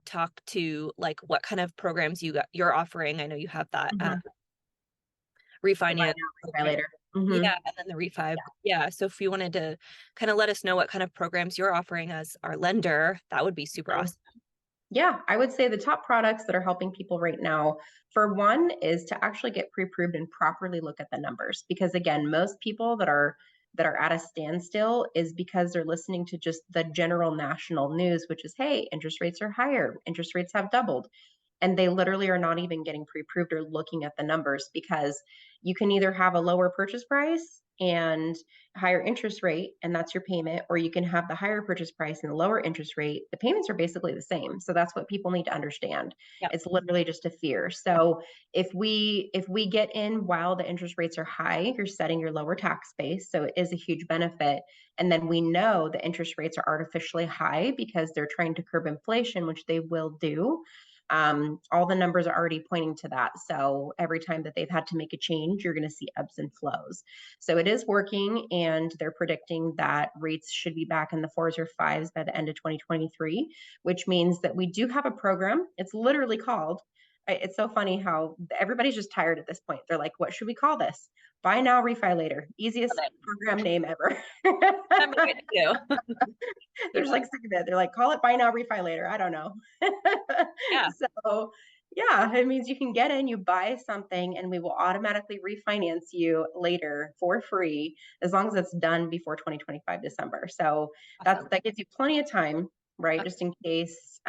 talk to like what kind of programs you're offering. I know you have that Mhm. The buy refinance now, refi program. later. Mhm. Yeah, and then the refi. Yeah. So if you wanted to kind of let us know what kind of programs you're offering as our lender, that would be super Mhm. awesome. Yeah, I would say the top products that are helping people right now, for one, is to actually get pre-approved and properly look at the numbers. Because again, most people that are at a standstill is because they're listening to just the general national news, which is, hey, interest rates are higher, interest rates have doubled. And they literally are not even getting pre-approved or looking at the numbers because you can either have a lower purchase price and higher interest rate, and that's your payment, or you can have the higher purchase price and the lower interest rate. The payments are basically the same. So that's what people need to understand. Yeah. It's literally just a fear. So if we get in while the interest rates are high, you're setting your lower tax base. So it is a huge benefit. And then we know the interest rates are artificially high because they're trying to curb inflation, which they will do. All the numbers are already pointing to that. So every time that they've had to make a change, you're going to see ebbs and flows. So it is working, and they're predicting that rates should be back in the fours or fives by the end of 2023, which means that we do have a program. It's literally called, it's so funny how everybody's just tired at this point. They're like, what should we call this? Buy now, refi later. Easiest Love it. program name ever. I'm doing it too. They're Yeah. just like sick of it. They're like, call it buy now, refi later. I don't know. Yeah. So yeah, it means you can get in, you buy something, and we will automatically refinance you later for free as long as it's done before 2025 December. So Awesome. that gives you plenty of time, right? Okay. Just in case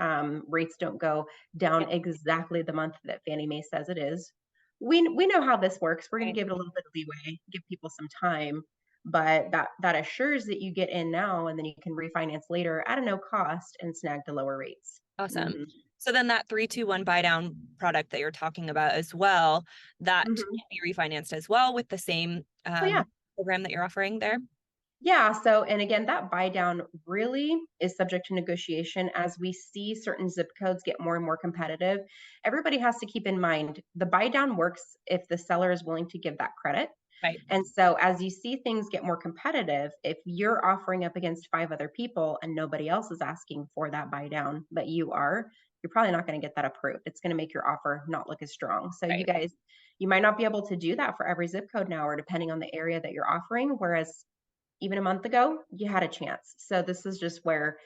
rates don't go Yeah. down exactly the month that Fannie Mae says it is. We know how this works. We're going to Right. give it a little bit of leeway, give people some time, but that assures that you get in now and then you can refinance later at a no cost and snag the lower rates. Awesome. Hmm. So then that 3-2-1 buy down product that you're talking about as well, that Hmm. can be refinanced as well with the same Oh yeah. program that you're offering there. Yeah. So, and again, that buy down really is subject to negotiation as we see certain zip codes get more and more competitive. Everybody has to keep in mind the buy down works if the seller is willing to give that credit. Right. And so, as you see things get more competitive, if you're offering up against five other people and nobody else is asking for that buy down, but you are, you're probably not going to get that approved. It's going to make your offer not look as strong. So, you Right. guys, you might not be able to do that for every zip code now, or depending on the area that you're offering. Whereas even a month ago, you had a chance. So, this is just where,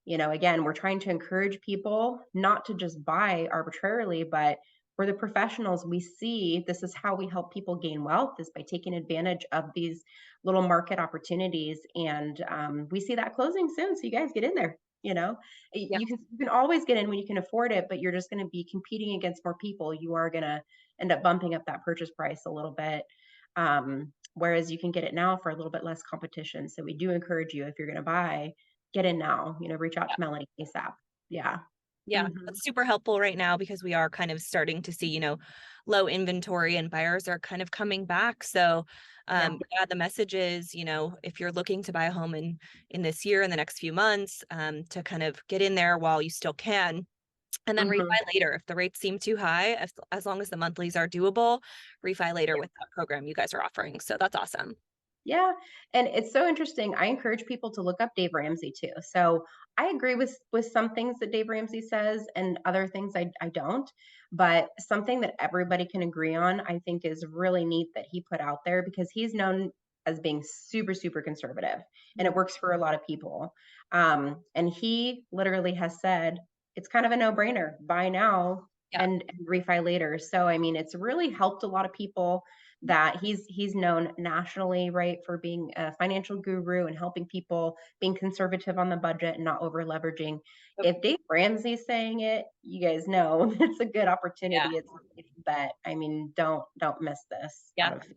again, we're trying to encourage people not to just buy arbitrarily, but we're the professionals. We see this is how we help people gain wealth is by taking advantage of these little market opportunities. And we see that closing soon. So you guys get in there. Yeah. You can always get in when you can afford it, but you're just going to be competing against more people. You are going to end up bumping up that purchase price a little bit. Whereas you can get it now for a little bit less competition. So we do encourage you if you're going to buy, get in now. Reach out Yeah. to Melanie ASAP. Yeah. Yeah, Mhm. that's super helpful right now because we are kind of starting to see, low inventory and buyers are kind of coming back. So, Yeah. yeah, the message is, if you're looking to buy a home in this year, in the next few months, to kind of get in there while you still can, and then refi Mhm. later if the rates seem too high, as long as the monthlies are doable, refi later with that program you guys are offering. So that's awesome. Yeah, and it's so interesting. I encourage people to look up Dave Ramsey too. So I agree with some things that Dave Ramsey says, and other things I don't. But something that everybody can agree on, I think, is really neat that he put out there because he's known as being super super conservative, and it Mhm. works for a lot of people. And he literally has said it's kind of a no brainer: buy now Yeah. and refi later. So I mean, it's really helped a lot of people that he's known nationally, right, for being a financial guru and helping people being conservative on the budget and not over leveraging. Yep. If Dave Ramsey's saying it, you guys know it's a good Yeah. opportunity. It's a safe bet. I mean, don't miss this Yeah. out of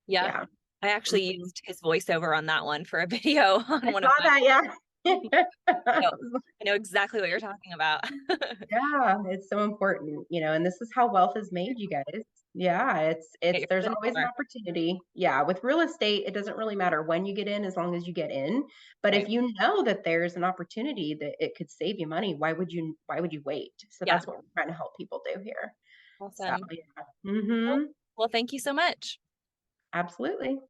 Yeah. yeah. I actually Mhm. used his voiceover on that one for a video on I one of saw my, that, yeah. so I know exactly what you're talking about. Yeah, it's so important, and this is how wealth is made, you guys. Yeah, Get it's your there's foot in the always an door. opportunity. Yeah, with real estate, it doesn't really matter when you get in as long as you get in. But if Right. you know that there's an opportunity that it could save you money, why would you wait? So Yeah. that's what we're trying to help people do here. So, Awesome. yeah. Well, Mhm. well, thank you so much. Absolutely.